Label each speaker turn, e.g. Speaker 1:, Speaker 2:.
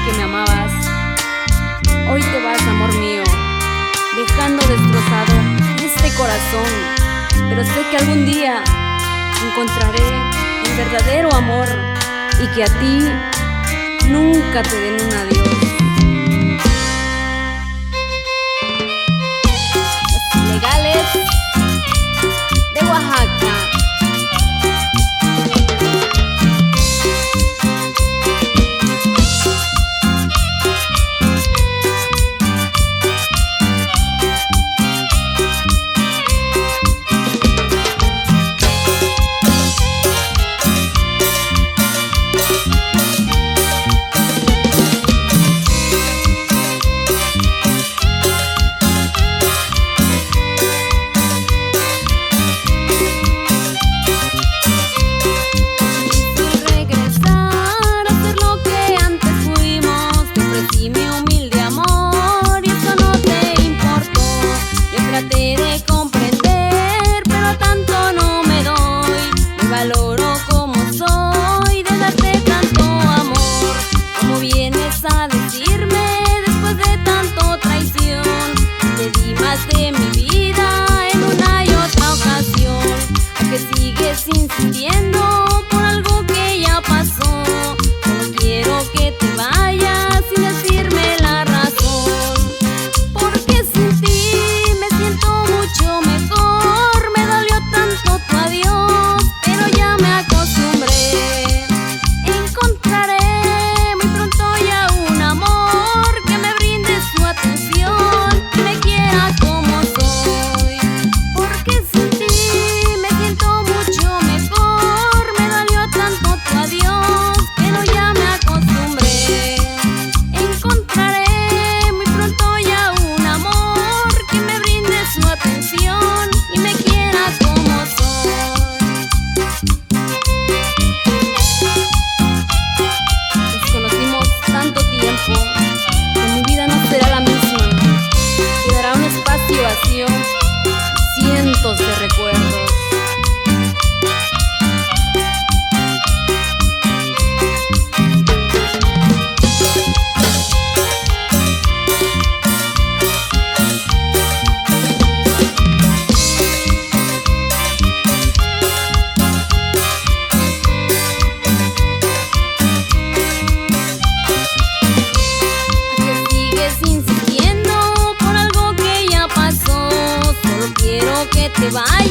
Speaker 1: que me amabas. Hoy te vas, amor mío, dejando destrozado este corazón. Pero sé que algún día encontraré el verdadero amor y que a ti nunca te den un adiós. Los Ilegales de Oaxaca.
Speaker 2: Valoro como soy de darte tanto amor. ¿Cómo vienes a decirme después de tanto traición? Te di más de mi vida en una y otra ocasión. ¿A que sigues insistiendo por algo que ya pasó? Solo quiero que te vayas sin decirme la razón. Porque sin ti me siento mucho mejor. Me dolió tanto tu adiós, pero ya me acostumbré. Encontraré muy pronto ya un amor que me brinde su atención y me quiera como soy. Porque sin ti me siento mucho mejor. Me dolió tanto tu adiós, pero ya me acostumbré. Encontraré muy pronto ya un amor que me brinde su atención y me quiera como soy.
Speaker 1: Nos conocimos tanto tiempo que mi vida no será la misma. Quedará un espacio vacío, cientos de recuerdos.
Speaker 2: Insistiendo por algo que ya pasó. Solo quiero que te vayas